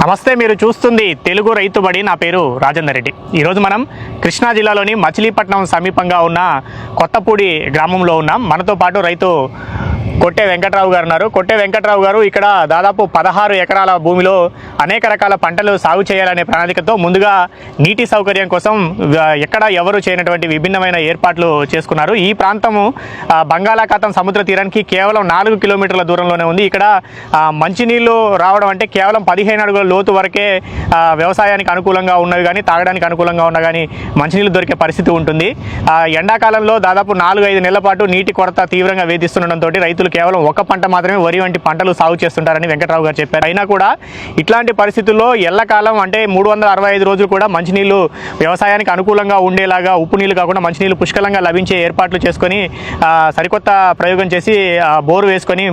నమస్తే, మీరు చూస్తుంది తెలుగు రైతుబడి. నా పేరు రాజేందర్ రెడ్డి. ఈరోజు మనం కృష్ణా జిల్లాలోని మచిలీపట్నం సమీపంగా ఉన్న కొత్తపూడి గ్రామంలో ఉన్నాం. మనతో పాటు రైతు కొట్టే వెంకట్రావు గారు ఉన్నారు. కొట్టే వెంకట్రావు గారు ఇక్కడ దాదాపు 16 ఎకరాల భూమిలో అనేక రకాల పంటలు సాగు చేయాలనే ప్రణాళికతో ముందుగా నీటి సౌకర్యం కోసం ఎక్కడ ఎవరు చేయనటువంటి విభిన్నమైన ఏర్పాట్లు చేసుకున్నారు. ఈ ప్రాంతము బంగాళాఖాతం సముద్ర తీరానికి కేవలం 4 కిలోమీటర్ల దూరంలోనే ఉంది. ఇక్కడ మంచినీళ్ళు రావడం అంటే కేవలం 15 అడుగుల లోతు వరకే వ్యవసాయానికి అనుకూలంగా ఉన్నవి కానీ, తాగడానికి అనుకూలంగా ఉన్న కానీ మంచినీళ్ళు దొరికే పరిస్థితి ఉంటుంది. ఎండాకాలంలో దాదాపు 4-5 నెలల పాటు నీటి కొరత తీవ్రంగా వేధిస్తుండటంతో రైతులు కేవలం ఒక పంట మాత్రమే వరి వంటి పంటలు సాగు చేస్తుంటారని వెంకట్రావు గారు చెప్పారు. అయినా కూడా ఇట్లాంటి పరిస్థితుల్లో ఎల్లకాలం అంటే 365 రోజులు కూడా మంచినీళ్ళు వ్యవసాయానికి అనుకూలంగా ఉండేలాగా, ఉప్పు నీళ్ళు కాకుండా మంచినీళ్ళు పుష్కలంగా లభించే ఏర్పాట్లు చేసుకొని సరికొత్త ప్రయోగం చేసి బోరు వేసుకొని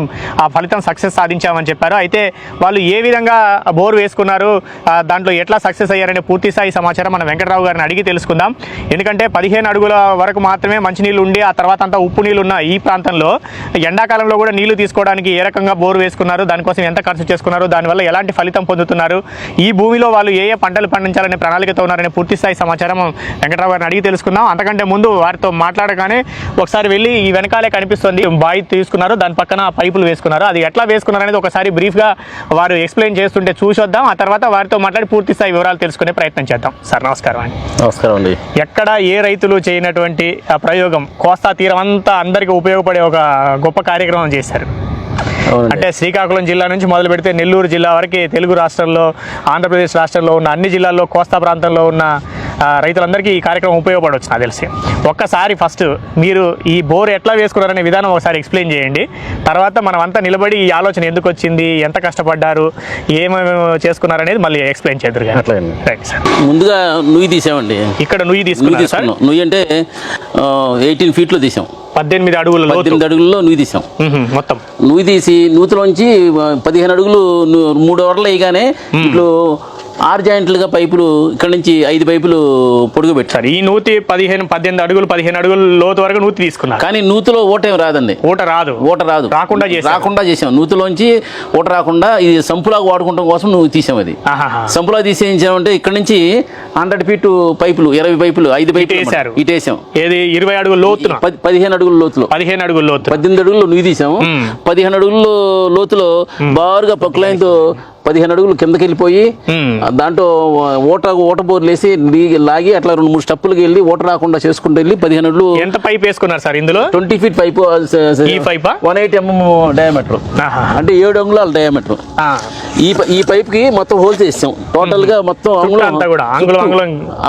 ఆ ఫలితం సక్సెస్ సాధించామని చెప్పారు. అయితే వాళ్ళు ఏ విధంగా బోరు వేసుకున్నారు, దాంట్లో ఎట్లా సక్సెస్ అయ్యారనే పూర్తి స్థాయి సమాచారం మన వెంకట్రావు గారిని అడిగి తెలుసుకుందాం. ఎందుకంటే 15 అడుగుల వరకు మాత్రమే మంచినీళ్ళు ఉండి ఆ తర్వాత అంతా ఉప్పు నీళ్ళు ఉన్న ఈ ప్రాంతంలో ఎండాకాలంలో కూడా నీళ్లు తీసుకోవడానికి ఏ రకంగా బోరు వేసుకున్నారు, దానికోసం ఎంత ఖర్చు చేసుకున్నారు, దానివల్ల ఎలాంటి ఫలితం పొందుతున్నారు, ఈ భూమిలో వాళ్ళు ఏ పంటలు పండించాలనే ప్రణాళికతో ఉన్నారనే పూర్తి స్థాయి సమాచారం వెంకట్రావు గారిని అడిగి తెలుసుకుందాం. అంతకంటే ముందు వారితో మాట్లాడగానే ఒకసారి వెళ్ళి ఈ వెనకాలే కనిపిస్తుంది బావి తీసుకున్నారు, దాని పక్కన పైపులు వేసుకున్నారు. అది ఎట్లా వేసుకున్నారు అనేది ఒకసారి బ్రీఫ్గా వారు ఎక్స్ప్లెయిన్ చేస్తుంటే చూసొద్దాం. ఆ తర్వాత వారితో మాట్లాడి పూర్తి స్థాయి వివరాలు తెలుసుకునే ప్రయత్నం చేద్దాం. సార్ నమస్కారం అండి. నమస్కారం అండి. ఎక్కడ ఏ రైతులు చేయనటువంటి ప్రయోగం, కోస్తా తీరం అంతా అందరికీ ఉపయోగపడే ఒక గొప్ప కార్యక్రమం చేశారు. అంటే శ్రీకాకుళం జిల్లా నుంచి మొదలు పెడితే నెల్లూరు జిల్లా వరకు తెలుగు రాష్ట్రంలో, ఆంధ్రప్రదేశ్ రాష్ట్రంలో ఉన్న అన్ని జిల్లాల్లో, కోస్తా ప్రాంతంలో ఉన్న రైతులందరికీ ఈ కార్యక్రమం ఉపయోగపడవచ్చు నాకు తెలిసి. ఒక్కసారి ఫస్ట్ మీరు ఈ బోర్ ఎట్లా వేసుకున్నారనే విధానం ఒకసారి ఎక్స్ప్లెయిన్ చేయండి. తర్వాత మనం అంతా నిలబడి ఈ ఆలోచన ఎందుకు వచ్చింది, ఎంత కష్టపడ్డారు, ఏమేమి చేసుకున్నారు అనేది మళ్ళీ ఎక్స్ప్లెయిన్ చేద్దరు. Right sir. ముందుగా నుయ్యి తీసామండి. ఇక్కడ నుయ్యి తీసుకున్నాం. నుయ్యి అంటే 18 ఫీట్లో తీసాం. 18 అడుగుల్లో నుయ్యి తీసాం. మొత్తం నుయ్యి తీసి నూతులోంచి 15 అడుగులు 3 ఓవర్లు వేయగానే ఇట్లు 6 జాయింట్లుగా పైపులు ఇక్కడ నుంచి 5 పైపులు పొడుగు పెట్టారు. ఈ నూతి 15 అడుగులు 15 అడుగుల లోతు వరకు నూతి తీసుకున్నారు. కానీ నూతిలో ఓట ఏం రాదండి. ఓట రాదు రాకుండా చేసాం. నూతిలోంచి ఓట రాకుండా ఇది సంపులాగా వాడుకుంటాం కోసం నువ్వు తీసాం. అది సంపులాగా తీసేయించామంటే ఇక్కడ నుంచి 100 ఫీట్ పైపులు, 20 పైపులు, 5 పైపులు ఇటేసాం. ఏది 20 అడుగుల లోతు, 15 అడుగుల లోతులో, 18 అడుగుల లోతు, 18 అడుగులు నువ్వు తీసాము. 15 అడుగుల లోతులో బారుగా పక్కులైన్తో 15 అడుగులు కిందకి వెళ్ళిపోయి దాంట్లో ఓట బోర్లు వేసి లాగి అట్లా 2-3 స్టెప్పులకి వెళ్ళి ఓట రాకుండా చేసుకుంటూ వెళ్ళి 15 అడుగులు. ఎంత పైప్ వేసుకున్నారు సార్ ఇందులో? 20 ఫీట్ పైపు, 180 mm డయామీటర్, అంటే 7 అంగుళాల డయామీటర్. ఈ పైప్ కి మొత్తం హోల్స్ వేసాం. టోటల్ గా మొత్తం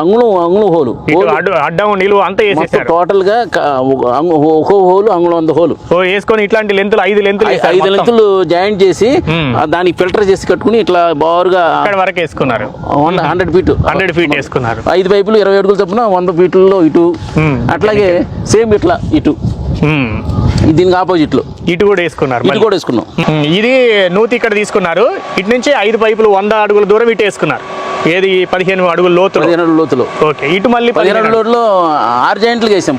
అంగుళం హోలు, అడ్డం నిలువ అంతా వేసేసారు. టోటల్ గా ఒక్కో హోలు అంగుళం అంత హోలు వేసుకొని ఇట్లాంటి లెంతులు 5 లెంతులు జాయింట్ చేసి దానికి ఫిల్టర్ చేసి కట్టుకుని ఇట్లా బారుగా వరకు వేసుకున్నారు. 100 ఫీట్ వేసుకున్నారు. 5 పైపులు 20 అడుగులు చొప్పున 100 ఫీట్లలో ఇటు, అట్లాగే సేమ్ ఇట్లా ఇటు, దీనికి ఆపోజిట్ లో ఇటు కూడా వేసుకున్నారు. ఇది నూతి ఇక్కడ తీసుకున్నారు. ఇటు నుంచి 5 పైపులు 100 అడుగుల దూరం ఇటు వేసుకున్నారు. ఏది 15 అడుగుల లోతులో. ఓకే. ఇటు మళ్ళీ 15 అడుగుల లోతులో 6 జాయింట్లుగా వేసాం.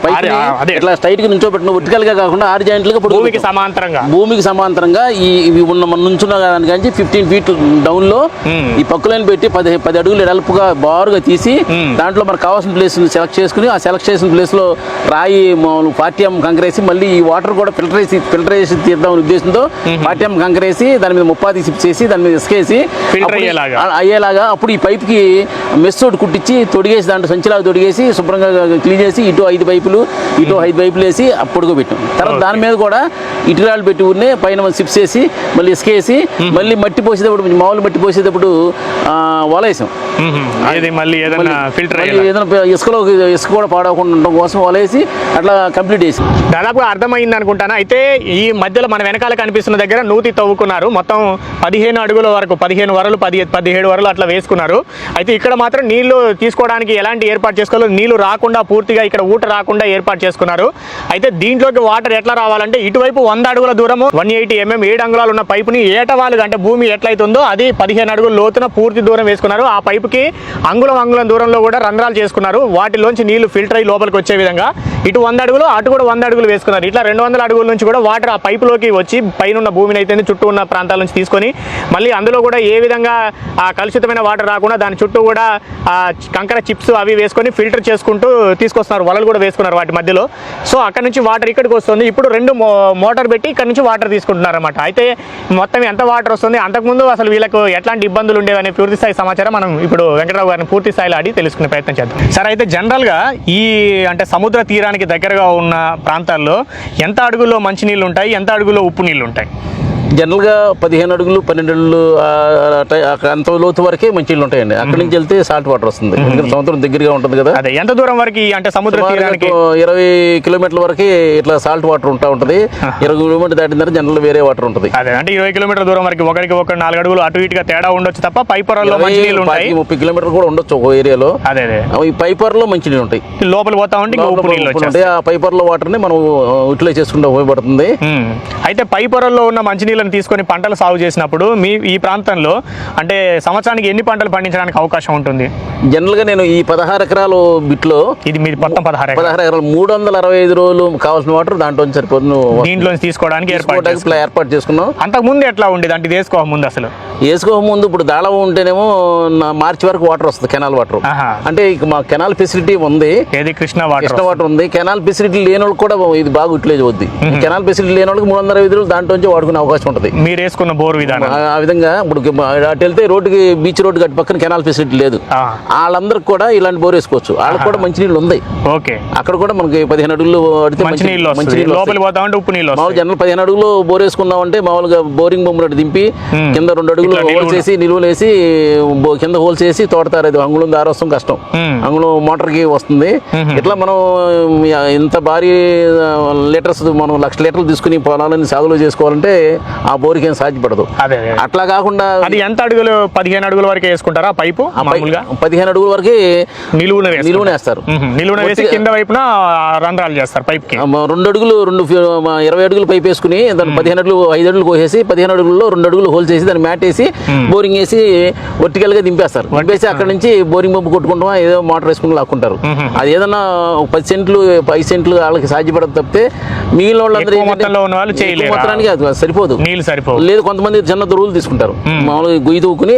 ఇట్లా స్ట్రైట్ గా నుంచోబెట్టిన వర్టికల్ గా కాకుండా 6 జాయింట్లుగా భూమికి సమాంతరంగా ఇవి ఉన్న నుంచున్న దానికి 15 ఫీట్ డౌన్ లో ఈ పక్కులైన పెట్టి 10 అడుగులు ఎడల్పుగా బారుగా తీసి దాంట్లో మనకు కావాల్సిన ప్లేస్ సెలెక్ట్ చేసుకుని ఆ సెలెక్ట్ చేసిన ప్లేస్ లో రాయి 40 mm కంకర వేసి మళ్ళీ ఈ వాటర్ కూడా ఫిల్టర్ చేసి తీద్దామనే ఉద్దేశంతో 40 mm కంకర వేసి దాని మీద 30 సిప్ చేసి దాని మీద ఇసుకేసి అయ్యేలాగా అప్పుడు ఈ పైప్ కి మెస్ తోటి కుట్టించి తొడిగేసి దాంట్లో సంచిలాగా తొడిగేసి శుభ్రంగా క్లీన్ చేసి ఇటు 5 పైపులు వేసి అప్పుడుగా పెట్టాం. తర్వాత దాని మీద కూడా ఇటురాలు పెట్టి ఊరినే పైన సిప్స్ వేసి మళ్ళీ ఇసుకేసి మళ్ళీ మట్టి పోసేటప్పుడు మామూలు మట్టి పోసేటప్పుడు వలేసాం. ఇసుక కూడా పాడవకుండా ఉండడం కోసం వలేసి అట్లా కంప్లీట్ చేసి దాదాపుగా అర్థమైంది అనుకుంటాను. అయితే ఈ మధ్యలో మన వెనకాల కనిపిస్తున్న దగ్గర నూతి తవ్వుకున్నారు. మొత్తం 15 అడుగుల వరకు 15 వరలు 17 వరలు అట్లా వేసుకున్నారు. అయితే ఇక్కడ మాత్రం నీళ్లు తీసుకోవడానికి ఎలాంటి ఏర్పాటు చేసుకోవాలో, నీళ్లు రాకుండా పూర్తిగా ఇక్కడ ఊట రాకుండా ఏర్పాటు చేసుకున్నారు. అయితే దీంట్లోకి వాటర్ ఎట్లా రావాలంటే ఇటువైపు 100 అడుగుల దూరము 180 mm 7 అంగుళాలు ఉన్న పైపుని ఏటవాలుగా అంటే భూమి ఎట్లయితుందో అది 15 అడుగుల లోతున పూర్తి దూరం వేసుకున్నారు. ఆ పైపుకి అంగుళం దూరంలో కూడా రంధ్రాలు చేసుకున్నారు. వాటిలోంచి నీళ్లు ఫిల్టర్ అయ్యి లోపలికి వచ్చే విధంగా ఇటు 100 అడుగులు అటు కూడా 100 అడుగులు వేసుకున్నారు. ఇట్లా 200 అడుగుల నుంచి కూడా వాటర్ ఆ పైపులోకి వచ్చి పైన ఉన్న భూమిని అయితే చుట్టూ ఉన్న ప్రాంతాల నుంచి తీసుకొని మళ్ళీ అందులో కూడా ఏ విధంగా ఆ కలుషితమైన వాటర్ రాకుండా దాని చుట్టూ కూడా ఆ కంకర చిప్స్ అవి వేసుకొని ఫిల్టర్ చేసుకుంటూ తీసుకొస్తున్నారు. వలలు కూడా వేసుకున్నారు వాటి మధ్యలో. సో అక్కడ నుంచి వాటర్ ఇక్కడికి వస్తుంది. ఇప్పుడు 2 మోటార్ పెట్టి ఇక్కడ నుంచి వాటర్ తీసుకుంటున్నారు అన్నమాట. అయితే మొత్తం ఎంత వాటర్ వస్తుంది, అంతకుముందు అసలు వీళ్ళకు ఎట్లాంటి ఇబ్బందులు ఉండేవనే పూర్తి స్థాయి సమాచారం మనం ఇప్పుడు వెంకటరావు గారిని పూర్తి స్థాయిలో అడిగి తెలుసుకునే ప్రయత్నం చేద్దాం. సార్, అయితే జనరల్గా ఈ అంటే సముద్ర తీరానికి దగ్గరగా ఉన్న ప్రాంతాల్లో ఎంత అడుగుల్లో మంచినీళ్ళు ఉంటాయి, ఎంత అడుగుల్లో ఉప్పు నీళ్ళు ఉంటాయి? జనరల్గా 15 అడుగులు 12 అడుగులు అంత లోతు వరకే మంచినీళ్ళు ఉంటాయండి. అక్కడి నుంచి వెళ్తే సాల్ట్ వాటర్ వస్తుంది. ఎందుకంటే సముద్రం దగ్గరగా ఉంటుంది కదా. అదే ఎంత దూరం వరకు అంటే సముద్ర తీరానికి 20 కిలోమీటర్ల వరకు ఇట్లా సాల్ట్ వాటర్ ఉంటుంది. 20 కిలోమీటర్ దాటిన తర్వాత జనరల్ వేరే వాటర్ ఉంటుంది. అదే అంటే 20 కిలోమీటర్ దూరం వరకు ఒకరికి 4 అడుగులు అటు ఇటుగా తేడా ఉండొచ్చు తప్ప పైపొరల్లో మంచినీళ్ళు ఉంటాయి. 30 కిలోమీటర్ కూడా ఉండొచ్చు ఒక ఏరియాలో. అదే ఈ పైపొరలో మంచినీళ్ళు ఉంటాయి. లోపల పోతా ఉంటే ఉప్పు నీళ్ళు ఉంటాయి. ఆ పైపొరలో వాటర్ ని మనం యూటిలైజ్ చేసుకుంటే ఉపయోగపడుతుంది. అయితే పైపొరల్లో ఉన్న మంచినీళ్ళని తీసుకొని పంటలు సాగు చేసినప్పుడు ఈ ప్రాంతంలో అంటే సంవత్సరానికి ఎన్ని పంటలు పండించడానికి అవకాశం ఉంటుంది? జనరల్ గా నేను ఈ 16 ఎకరాలు బిట్లో, ఇది మీరు మొత్తం 16 ఎకరాలు 365 రోజులు కావాల్సిన వాటర్ దాంట్లో సరిపోతుంది. దీంట్లో తీసుకోవడానికి ఏర్పాటు చేసుకున్నాం. అంతకు ముందు ఎట్లా ఉండేది అంటే వేసుకోకముందు? అసలు వేసుకోకముందు ఇప్పుడు దాళ ఉంటేనేమో మార్చి వరకు వాటర్ వస్తుంది, కెనాల్ వాటర్. అంటే ఇక మా కెనాల్ ఫెసిలిటీ ఉంది. ఏది కృష్ణ వాటర్ ఉంది. కెనాల్ ఫెసిలిటీ లేని వాళ్ళకి కూడా ఇది బాగా యూటిలైజ్ అవుద్ది. కెనాల్ ఫెసిలిటీ లేని వాళ్ళకి 365 రోజులు దాంట్లో వాడుకునే అవకాశం ఉంటుంది. మీరు వేసుకున్న బోర్ విధానం ఆ విధంగా ఇప్పుడు అటు వెళ్తే రోడ్డుకి బీచ్ రోడ్డు గట్టి పక్కన కెనాల్ ఫెసిలిటీ లేదు. వాళ్ళందరికి కూడా ఇలాంటి బోర్ వేసుకోవచ్చు. వాళ్ళకి కూడా మంచినీళ్ళు ఉంది. ఓకే, అక్కడ కూడా మనకి 15 అడుగులు అడితే మంచినీళ్ళు లోపలి పోతా ఉంటే ఉప్పు నీళ్ళు. మామూలు జనరల్ 15 అడుగులు బోర్ వేసుకున్నాం అంటే మామూలుగా బోరింగ్ బొమ్మలు దింపి కింద 2 అడుగులు హోల్స్ వేసి నిలువలు వేసి కింద హోల్స్ వేసి తోడతారు. అది అంగుళం దారి వస్తాం కష్టం. అంగుళం మోటార్ కి వస్తుంది. ఇట్లా మనం ఇంత భారీ లీటర్స్ మనం 1,00,000 లీటర్లు తీసుకుని పొలాలని సాగులో చేసుకోవాలంటే ఆ బోర్కి ఏం సాధ్యపడదు. అట్లా కాకుండా అది ఎంత అడుగులు 15 అడుగుల వరకు వేసుకుంటారా పైపు? 15 అడుగుల వరకు నిలువునేస్తారు. నిలువున వేసి కింద వైపున రంధ్రాలు చేస్తారు పైప్ కి. 2 అడుగులు 20 అడుగులు పైప్ వేసుకుని దాన్ని 15 అడుగులు 5 అడుగులు కోసేసి 15 అడుగుల్లో 2 అడుగులు హోల్ చేసి దాన్ని మ్యాట్ వేసి బోరింగ్ వేసి వర్టికల్ గా దింపేస్తారు. దింపేసి అక్కడ నుంచి బోరింగ్ పంపు కొట్టుకుంటాం, ఏదో మోటార్ వేసుకుని లాక్కుంటారు. అది ఏదన్నా 10 సెంట్లు 5 సెంట్లు వాళ్ళకి సాధ్యపడదు తప్పితే మిగిలిన వాళ్ళందరూ మొత్తానికి అది సరిపోదు, నీళ్ళు సరిపోదు. లేదు కొంతమంది చిన్న దొరువులు తీసుకుంటారు. మామూలుగా గుయ్యి తూకుని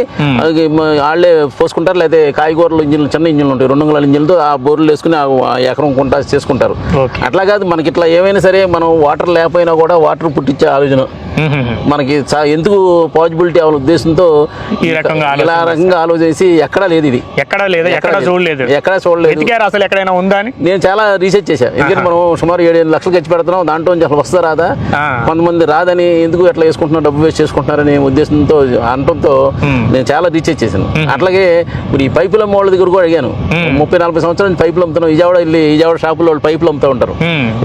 వాళ్ళే పోసుకుంటారు. లేకపోతే కాయగూరలు ఇంజిన్లు చిన్న ఇంజిన్లు ఉంటాయి 2 అంగుళాల ఇంజిన్లతో ఆ బోర్లు వేసుకుని ఎకరం కొంటా చేసుకుంటారు. అట్లా కాదు మనకి ఇట్లా ఏమైనా సరే మనం వాటర్ లేకపోయినా కూడా వాటర్ పుట్టించే ఆలోచన మనకి ఎందుకు పాసిబిలిటీ అవ్వాలి ఉద్దేశంతో ఇలా రకంగా ఆలోచించి ఎక్కడా లేదు. ఇది ఎక్కడా చూడలేదు. అసలు ఎక్కడైనా ఉందా అని నేను చాలా రీసెర్చ్ చేశాను. ఎందుకంటే మనం సుమారు 7 లక్షలు ఖర్చు పెడుతున్నాం. దాంట్లో అసలు వస్తా రాదా, కొంతమంది రాదని ఎందుకు ఎట్లా వేసుకుంటున్నారు, డబ్బు వేస్ట్ చేసుకుంటున్నారనే ఉద్దేశంతో అనడంతో నేను చాలా రీసెర్చ్ చేశాను. అట్లాగే ఇప్పుడు ఈ పైపుల వాళ్ళ దగ్గర కూడా అడిగాను. 30-40 సంవత్సరాల నుంచి పైపులు అమ్ముతున్నాం. విజయవాడ షాపులో వాళ్ళు పైపులు అమ్ముతూ ఉంటారు.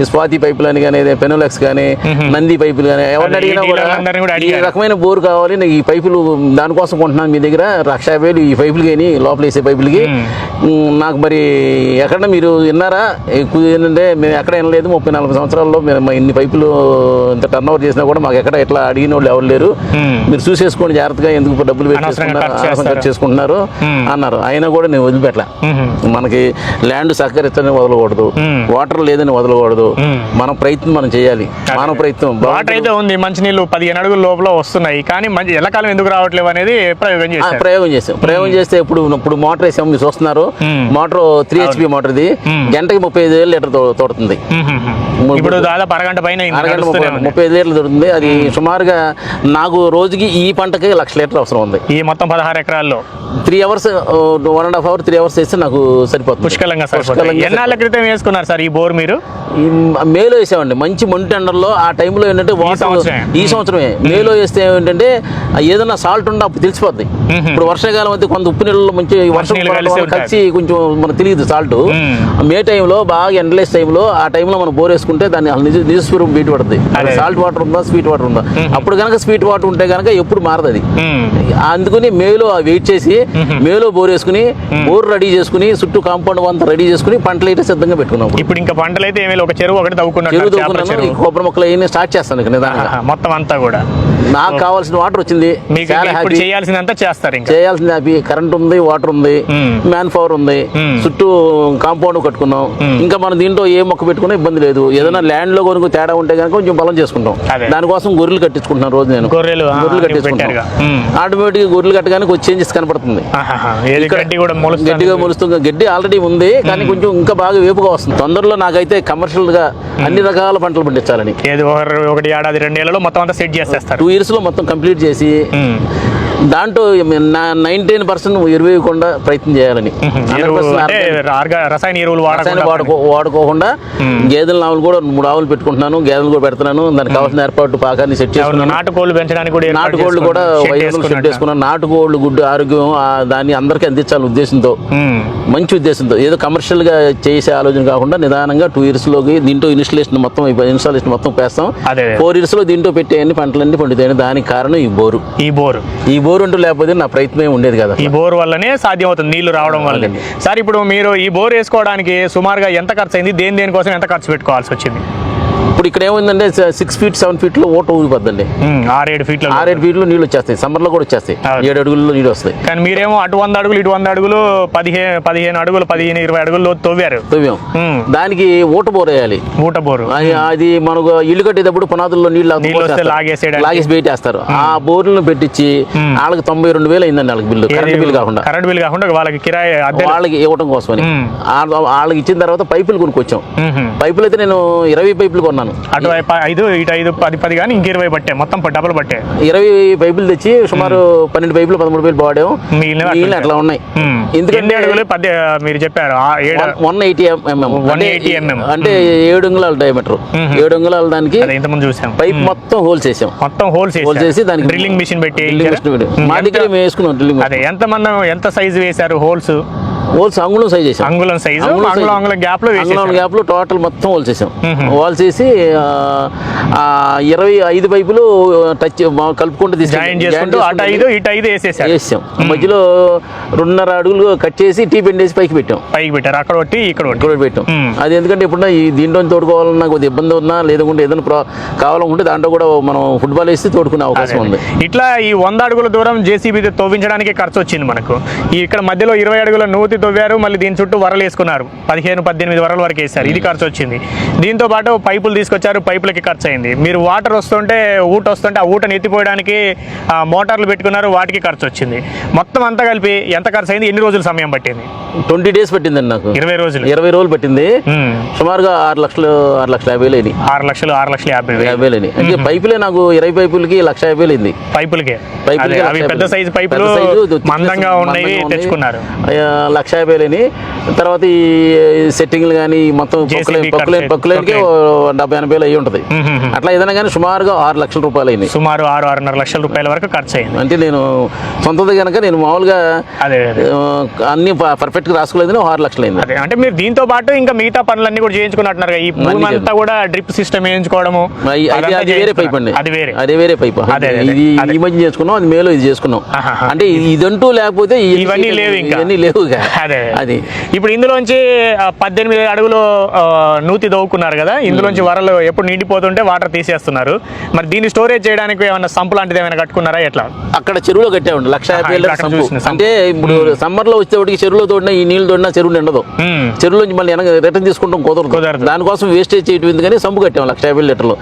ఈ స్వాతి పైపులు అని కానీ పెనోలెక్స్ కానీ నంది పైపులు కానీ ఎవరిని అడిగినా కూడా ఈ రకమైన బోర్ కావాలి, ఈ పైపులు దానికోసం కొంటున్నాను మీ దగ్గర 1,50,000 ఈ పైపులు కానీ లోపల వేసే పైపులకి. నాకు మరి ఎక్కడ మీరు విన్నారా? ఏంటంటే మేము ఎక్కడ వినలేదు. 30-40 సంవత్సరాల్లో మేము ఇన్ని పైపులు ఇంత టర్న్ ఓవర్ చేసినా కూడా మాకు ఎక్కడ ఎట్లా అడిగిన వాళ్ళు ఎవరు లేరు. మీరు చూసేసుకోండి జాగ్రత్తగా, ఎందుకు డబ్బులు ఖర్చు చేసుకుంటున్నారు అన్నారు. అయినా కూడా నేను వదిలిపెట్టలా. మనకి ల్యాండ్ సహకరించని వదలకూడదు, వాటర్ లేదని వదలకూడదు. మన ప్రయత్నం మనం చేయాలి. మానవ ప్రయత్నం. వాటర్ అయితే ఉంది, మంచినీళ్ళు 15 అడుగుల లోపల వస్తున్నాయి, కానీ ఎల్లకాలం ఎందుకు రావట్లేదు అనేది ప్రయోగం చేస్తే ఇప్పుడు మోటార్ వేసాము, మీరు చూస్తున్నారు. Motor 3 HP motor. ఇది గంటకి 35 లీటర్ తోడుతుంది. ఇప్పుడు దాదాపు అరగంట పైన 35 లీటర్లు దొరుకుతుంది. అది సుమారుగా నాకు రోజుకి ఈ పంటకి 1,00,000 లీటర్ అవసరం ఉంది. ఈ మొత్తం 16 ఎకరాల్లో 3 అవర్స్ 1.5 అవర్ 3 అవర్స్ వేస్తే నాకు సరిపోతుంది. పుష్కలంగా. ఎన్నాళ్ళ క్రితం వేసుకున్నారు సార్ ఈ బోర్ మీరు? మేలో వేసామండి. మంచి మండు టెండర్లో ఆ టైంలో ఏంటంటే ఈ సంవత్సరమే మేలో వేస్తే ఏంటంటే ఏదైనా సాల్ట్ ఉంటే అప్పుడు తెలిసిపోద్ది. ఇప్పుడు వర్షాకాలం అయితే కొంత ఉప్పు నీళ్ళలో మంచి వర్షం కలిసి కొంచెం మనకు తెలియదు సాల్ట్. మే టైంలో బాగా ఎండలేస్ టైంలో ఆ టైంలో మనం బోర్ వేసుకుంటే దాన్ని నిజ స్వరూపం బయట పడుతుంది. సాల్ట్ వాటర్ ఉందా స్వీట్ వాటర్ ఉందా. అప్పుడు కనుక స్వీట్ వాటర్ ఉంటే కనుక ఎప్పుడు మారదు అది. అందుకని మేలో వెయిట్ చేసి మేలో బోర్ వేసుకుని బోర్ రెడీ చేసుకుని చుట్టూ కాంపౌండ్ అంతా రెడీ చేసుకుని పంటలు అయితే సిద్ధంగా పెట్టుకున్నాం. ఇప్పుడు ఇంకా పంటలు అయితే ఏమీ ఒక చెరువు ఒకటి చెరువు తవ్వుకున్నాను, కొబ్బరి మొక్కలు అవన్నీ స్టార్ట్ చేస్తాను ఇక నిదానంగా. మొత్తం అంతా కూడా నాకు కావాల్సిన వాటర్ వచ్చింది, చేయాల్సిందంతా చేస్తారు. చేయాల్సింది హ్యాపీ. కరెంట్ ఉంది, వాటర్ ఉంది, మ్యాన్ పవర్ ఉంది, చుట్టూ కాంపౌండ్ కట్టుకున్నాం. ఇంకా మనం దీంట్లో ఏ మొక్క పెట్టుకున్నా ఇబ్బంది లేదు. ఏదైనా ల్యాండ్ లో కొనుక్కు తేడా ఉంటే కనుక కొంచెం పొలం చేసుకుంటాం. దానికోసం గొర్రెలు కట్టించుకుంటున్నాను రోజు. నేను గొర్రెలు కట్టించుకుంటాను. ఆటోమేటిక్ గొర్రెలు కట్టగానే కొంచెం చేంజెస్ కనపడుతుంది. గట్టిగా మొలుస్తుంది. గడ్డి ఆల్రెడీ ఉంది కానీ కొంచెం ఇంకా బాగా వేపుగా వస్తుంది. తొందరలో నాకైతే కమర్షియల్ గా అన్ని రకాల పంటలు పండించాలని. ఒకటి ఏడాది 2 ఏళ్లలో మొత్తం అంతా సెట్ చేసేస్తారు. 2 years లో మొత్తం కంప్లీట్ చేసి దాంట్లో 19% ఎరువేయకుండా ప్రయత్నం చేయాలని. రసాయన ఎరువులు వాడుకోకుండా గేదెల ఆవులు కూడా 3 ఆవులు పెట్టుకుంటున్నాను. గేదెలు కూడా పెడుతున్నాను. దానికి కావాల్సిన ఏర్పాటు పాకాన్ని సెట్ చేసుకున్నాను. నాటుకోళ్లు పెంచడానికి కూడా నాటుకోళ్లు కూడా 500 సెట్ చేసుకున్నాను. నాటుకోళ్లు గుడ్డు ఆరోగ్యం దాన్ని అందరికీ అందించాలని ఉద్దేశంతో, మంచి ఉద్దేశంతో, ఏదో కమర్షియల్ గా చేసే ఆలోచన కాకుండా నిదానంగా 2 years లోకి దీంట్లో ఇన్స్టాలేషన్ మొత్తం పేస్తాం. 4 years లో దీంట్లో పెట్టే అన్ని పంటలన్నీ పండుతాయి. దానికి కారణం ఈ బోరు. ఈ బోర్ అంటూ లేకపోతే నా ప్రయత్నం ఉండేది కదా. ఈ బోర్ వల్లనే సాధ్యం అవుతుంది, నీళ్లు రావడం వల్ల. సార్, ఇప్పుడు మీరు ఈ బోర్ వేసుకోవడానికి సుమారుగా ఎంత ఖర్చు అయింది? దేనికోసం ఎంత ఖర్చు పెట్టుకోవాల్సి వచ్చింది? ఇప్పుడు ఇక్కడ ఏమైందంటే 6 feet 7 feet లో ఓట ఊగిపోద్దండి. 6-7 feet లో నీళ్ళు వచ్చేస్తాయి. సమ్మర్ లో కూడా వచ్చేస్తాయి. 7 అడుగుల్లో నీళ్ళు వస్తాయి. కానీ మీరేమో అటు 100 అడుగులు ఇటు 100 అడుగులు 15 అడుగులు 15-20 అడుగులు తవ్వాం. దానికి ఊట బోర్ వేయాలి. ఊట బోరు అది మనకు ఇల్లు కట్టేటప్పుడు పునాదుల్లో నీళ్ళు లాగేసి పెట్టేస్తారు. ఆ బోర్లను పెట్టించి వాళ్ళకి 92,000 అయిందండి. వాళ్ళకి బిల్లు, కరెంట్ బిల్ కాకుండా వాళ్ళకి కిరాయి వాళ్ళకి ఇవ్వడం కోసమని. వాళ్ళకి ఇచ్చిన తర్వాత పైపులు కొనుక్కొచ్చాం. పైపులు అయితే నేను 20 పైపులు కొన్నాను. అటు 5 ఇటు 5 10 కానీ ఇంక 20 పట్టే, మొత్తం డబుల్ పట్టే. 20 పైపులు తెచ్చి సుమారు 12 పైపులు 13 పైపులు వాడాము. మిగిలిన అట్లా ఉన్నాయి. ఎందుకంటే మీరు చెప్పారు 180 mm అంటే 7 అంగుళాల డయామీటర్. 7 అంగుళాల దానికి పైప్ మొత్తం హోల్స్ వేసాం. చేసి దానికి డ్రిల్లింగ్ మిషన్ పెట్టి మా దగ్గర మేము వేసుకున్నాం డ్రిల్లింగ్. ఎంత సైజు వేశారు హోల్స్? అంగుళం సైజ్ చేసాం. అంగుళం గ్యాప్ లో టోటల్ మొత్తం హోల్స్ వేసాం. హోల్స్ వేసి 25 పైపులు టచ్ కలుపుకుంటూ వేసాం. మధ్యలో 2.5 అడుగులు కట్ చేసి టీ బెండ్ వేసి పైకి పెట్టాం. అక్కడ ఇక్కడ పెట్టాం. అది ఎందుకంటే ఎప్పుడన్నా దీంట్లో తోడుకోవాలన్నా కొద్దిగా ఇబ్బంది ఉన్నా, లేదంటే ఏదైనా కావాలనుకుంటే దాంట్లో కూడా మనం ఫుట్బాల్ వేసి తోడుకునే అవకాశం ఉంది. ఇట్లా ఈ 100 అడుగుల దూరం జేసీబీ తవ్వించడానికి ఖర్చు వచ్చింది మనకు. ఇక్కడ మధ్యలో 20 అడుగుల నూతి తవ్వారు. మళ్ళీ దీని చుట్టూ వరలు వేసుకున్నారు. 15-18 వరల వరకు వేస్తారు. ఇది ఖర్చు వచ్చింది. దీంతో పాటు పైపులు తీసుకొచ్చారు. పైపులకి ఖర్చు అయింది. మీరు వాటర్ వస్తుంటే ఆ ఊటను ఎత్తిపోయడానికి మోటార్లు పెట్టుకున్నారు. వాటికి ఖర్చు వచ్చింది. మొత్తం అంతా కలిపి ఎంత ఖర్చు అయింది? ఎన్ని రోజులు సమయం పట్టింది? 20 days పట్టిందండి నాకు. 20 రోజులు. 20 రోజులు పట్టింది. సుమారుగా 6,50,000 అయింది. 6,50,000 అయింది. అంటే పైపులే నాకు 20 పైపులకి 1,50,000 అయింది. పైపులకే పెద్ద సైజు పైపులు మందంగా ఉన్నాయి, తెచ్చుకున్నారు. 1,50,000 అని. తర్వాత ఈ సెట్టింగ్లు కానీ మొత్తం పక్కులేనికి 70,000-80,000 అయ్యి ఉంటుంది. అట్లా ఏదైనా కానీ సుమారుగా 6 లక్షల రూపాయలు అయింది. సుమారు 6-6.5 లక్షల రూపాయల వరకు ఖర్చు అయింది. అంటే నేను సొంతది కనుక నేను మామూలుగా అన్ని పర్ఫెక్ట్ గా రాసుకోలేదు. 6 లక్షలు అయింది. అంటే మీరు దీంతో పాటు ఇంకా మిగతా పనులన్నీ కూడా చేయించుకున్నట్టున్నారు. ఈ భూమి అంతా కూడా డ్రిప్ సిస్టమ్ వేయించుకోవడము. అది వేరే పైప్ అండి. అది వేరే పైప్. ఇది ఈ మధ్య చేసుకున్నాం. అది మేలో ఇది చేసుకున్నాం. అంటే ఇదంటూ లేకపోతే ఇవన్నీ లేవు. ఇంకా లేవు. అది ఇప్పుడు ఇందులోంచి 18 అడుగులు నూతి దవ్వుకున్నారు కదా. ఇందులోంచి వరలు ఎప్పుడు నిండిపోతుంటే వాటర్ తీసేస్తున్నారు. మరి దీన్ని స్టోరేజ్ చేయడానికి ఏమైనా సంపు లాంటిది ఏమైనా కట్టుకున్నారా? ఎట్లా? అక్కడ చెరువులో కట్టామండి. 150,000 అంటే ఇప్పుడు సమ్మర్ లో వచ్చేవాడికి చెరువులో తోడినా ఈ నీళ్ళు తోడినా చెరువు నిండదు. చెరువులోంచి మళ్ళీ రిటర్న్ తీసుకుంటాం కుదరదు. దానికోసం వేస్టేజ్ చేయడం ఎందుకని సంపు కట్టాము 150,000 లీటర్లు.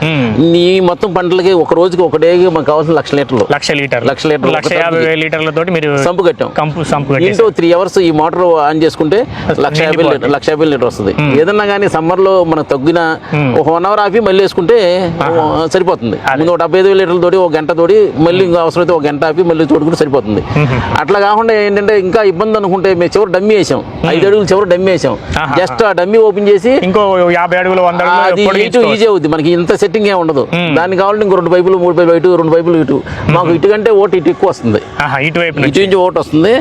ఈ మొత్తం పంటలకి ఒక రోజుకి ఒక డేకి మనకు కావాల్సిన 1,00,000 లీటర్లు. 1,50,000 లీటర్లతోటి మీరు సంపు కట్టాం. ఇంటూ 3 hours ఈ మోటార్ ఆన్ చేసుకుంటే 1,50,000 లీటర్ వస్తుంది. ఏదన్నా కానీ సమ్మర్ లో మనకు తగ్గిన ఒక 1 hour ఆపి మళ్ళీ వేసుకుంటే సరిపోతుంది. ముందు 75,000 లీటర్ల తోటి ఒక గంట తోటి మళ్ళీ ఇంకా అవసరమైతే ఒక గంట ఆపి మళ్ళీ తోడుకుంటే సరిపోతుంది. అట్లా కాకుండా ఏంటంటే ఏంటంటే ఇంకా ఇబ్బంది అనుకుంటే మేము చివరి డమ్మీ వేసాం, 5 అడుగులు చివరి డమ్మీ వేసాం. జస్ట్ ఆ డమ్మీ ఓపెన్ చేసి ఇంకో 50 అడుగులు 100 అది ఈజీ అవుద్ది, మనకి ఇంత సెట్టింగ్ ఏమి ఉండదు. దానికి కావాలంటే ఇంకో 2 పైపులు 3 పైపులు ఇటు 2 పైపులు ఇటు, మాకు ఇటు కంటే ఓటు ఇటు ఎక్కువ వస్తుంది, ఇటువైపు ఇటు నుంచి ఓటు వస్తుంది.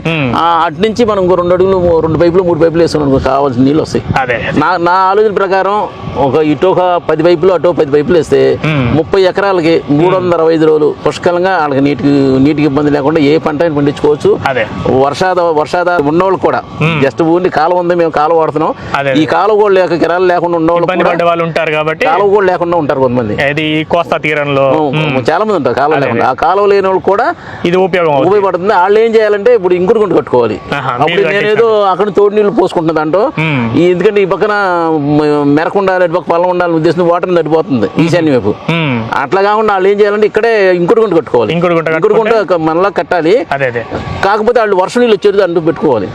అటు నుంచి మనం ఇంకో 2 అడుగులు 2 పైపులు 3 పైపులు వేసుకున్నాం, కావాల్సిన నీళ్ళు వస్తాయి. నా ఆలోచన ప్రకారం ఇటు ఒక 10 పైపులు అటు 10 పైపులు వేస్తే 30 ఎకరాలకి 365 రోజులు పుష్కలంగా వాళ్ళకి నీటికి ఇబ్బంది లేకుండా ఏ పంట అయినా పండించుకోవచ్చు. వర్షాధారం ఉన్నవాళ్ళు కూడా జస్ట్ ఊరిని కాలువ ఉంది, మేము కాలువ వాడుతున్నాం, ఈ కాలువ కూడా లేక కిరాలు లేకుండా ఉన్నవాళ్ళు ఉంటారు కాబట్టి కాలువ కూడా లేకుండా ఉంటారు కొంతమంది. కోస్తా తీరంలో చాలా మంది ఉంటారు కాలువ లేకుండా. ఆ కాలువ లేని వాళ్ళు కూడా ఇది ఉపయోగపడుతుంది. వాళ్ళు ఏం చేయాలంటే ఇప్పుడు ఇంకుడు గుంట కట్టుకోవాలి. అప్పుడు నేనేదో అక్కడ తోడు నీళ్ళు పోసుకుంటున్నా దాంట్లో, ఎందుకంటే ఈ పక్కన మెరకు ఉండాలి, అటు పక్క పొలం ఉండాలని ఉద్దేశం వాటర్ నడిపోతుంది ఈశాన్య వైపు. అట్లా కాకుండా వాళ్ళు ఏం చేయాలంటే ఇక్కడే ఇంకుడు గుంట కట్టుకోవాలి. ఇంకుడు గుంట మనలా కట్టాలి. కాకపోతే వాళ్ళు వర్షం నీళ్ళు వచ్చేది అంటూ పెట్టుకోవాలి.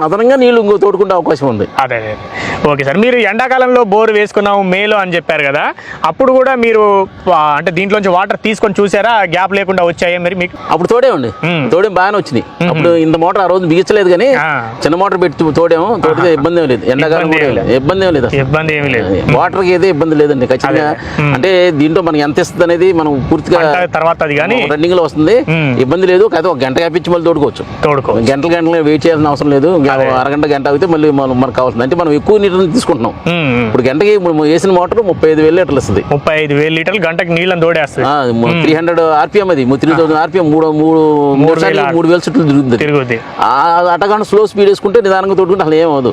అదనంగా నీళ్ళు ఇంకో తోడుకుంటే అవకాశం ఉంది. ఓకే సార్, మీరు ఎండాకాలంలో బోర్ వేసుకున్నాము మేలో అని చెప్పారు కదా, అప్పుడు కూడా మీరు అంటే దీంట్లోంచి వాటర్ తీసుకొని చూసారా, గ్యాప్ లేకుండా వచ్చాయా మరి మీకు? అప్పుడు తోడేమండి, తోడేం బాగానే వచ్చినాయి. అప్పుడు ఇంత మోటార్ ఆ రోజు బిగించలేదు, కానీ చిన్న మోటార్ పెట్టి తోడేమో, తోడితే ఇబ్బంది ఏం లేదు. ఎండాకాలం ఇబ్బంది ఏం లేదు, ఇబ్బంది ఏమి లేదు, వాటర్ కి అయితే ఇబ్బంది లేదండి ఖచ్చితంగా. అంటే దీంట్లో మనకి ఎంత ఇస్తుంది అనేది మనం పూర్తిగా తర్వాత రన్నింగ్ లో వస్తుంది, ఇబ్బంది లేదు. అయితే ఒక గంట కాపించి మళ్ళీ తోడుకోవచ్చు. గంటలు వెయిట్ చేయాల్సిన అవసరం లేదు. అరగంట గంట అయితే మళ్ళీ మనకు కావాల్సింది. అంటే మనం ఎక్కువ నీళ్ళని తీసుకుంటున్నాం. ఇప్పుడు గంటకి వేసిన మోటార్ 35,000 లీటర్లు వస్తుంది. 35,000 లీటర్లు గంటకి నీళ్ళని తోడేస్తుంది. 300 RPM, అది 3000 RPM, 3,000 చుట్టూ తిరుగుతుంది. అటగానే స్లో స్పీడ్ వేసుకుంటే నిదానంగా తోడుకుంటే అసలు ఏమవుదు.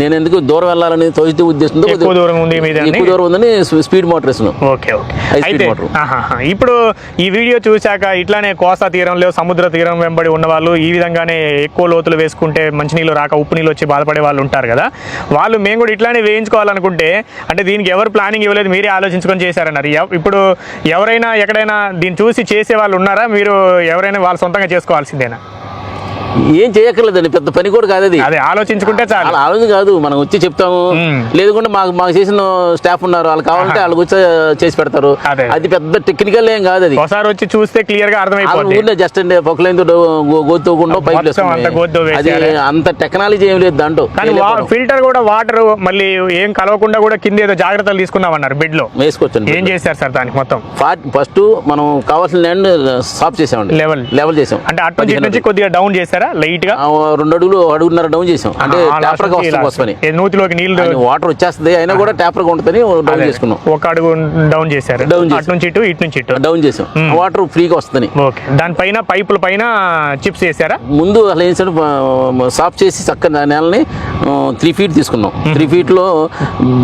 నేను ఎందుకు దూరం వెళ్ళాలని తోచితే ఉద్దేశంతో ఎక్కువ దూరం ఉందని స్పీడ్ మోటార్ వేస్తున్నాం. ఇప్పుడు ఈ వీడియో చూశాక ఇట్లానే కోస్తా తీరంలో సముద్ర తీరం వెంబడి ఉన్న వాళ్ళు ఈ విధంగానే ఎక్కువ లోతులు వేసుకుంటే మంచినీళ్ళు రాక ఉప్పు నీళ్ళు వచ్చి బాధపడే వాళ్ళు ఉంటారు కదా, వాళ్ళు మేము కూడా ఇట్లానే వేయించుకోవాలనుకుంటే అంటే దీనికి ఎవరు ప్లానింగ్ ఇవ్వలేదు, మీరే ఆలోచించుకొని చేశారన్నారు. ఇప్పుడు ఎవరైనా ఎక్కడైనా దీన్ని చూసి చేసే వాళ్ళు ఉన్నారా? మీరు ఎవరైనా వాళ్ళు సొంతంగా చేసుకోవాల్సిందేనా? ఏం చేయక్కర్లేదండి, పెద్ద పని కూడా కాదు అది. అదే ఆలోచించుకుంటే చాలు. ఆలోచన కాదు, మనం వచ్చి చెప్తాము, లేదుకుంటే మాకు చేసిన స్టాఫ్ ఉన్నారు, వాళ్ళు కావాలంటే వాళ్ళకి వచ్చి చేసి పెడతారు. అది పెద్ద టెక్నికల్ ఏం కాదు. అది ఒకసారి వచ్చి చూస్తే క్లియర్ గా అర్థమైపోతుంది. జస్ట్ అండి పొక్కలైన గోతుకుండా పైపులు అది అంత టెక్నాలజీ ఏం లేదు దాంట్లో. ఫిల్టర్ కూడా వాటర్ మళ్ళీ ఏం కలవకుండా కూడా కింద ఏదో జాగ్రత్తలు తీసుకున్నామన్నారు, బెడ్ లో వేసుకోవచ్చు. ఏం చేశారు సార్ దానికి? మొత్తం ఫస్ట్ మనం కావాల్సిన ల్యాండ్ సాఫ్ చేసామండి, లెవెల్ చేసాం. అంటే అటు నుంచి కొద్దిగా డౌన్ చేశారా లైట్ గా? 2 అడుగున్నర డౌన్ చేసాం. అంటే ట్యాపర్ గా వస్తుంది, నూతిలోకి నీళ్ళు వాటర్ వచ్చేస్తుంది, అయినా కూడా ట్యాపర్ గా ఉంటుంది. డౌన్ చేసుకున్నాం, 1 అడుగు డౌన్ చేశారు. అటు నుంచి ఇటు నుంచి ఇటు డౌన్ చేసాం, వాటర్ ఫ్రీగా వస్తుంది. దానిపైన పైపుల పైన చిప్స్ చేశారా? ముందు అసలు ఏం చేసాడు, సాఫ్ చేసి చక్కగా నేలని 3 feet తీసుకున్నాం. 3 feet లో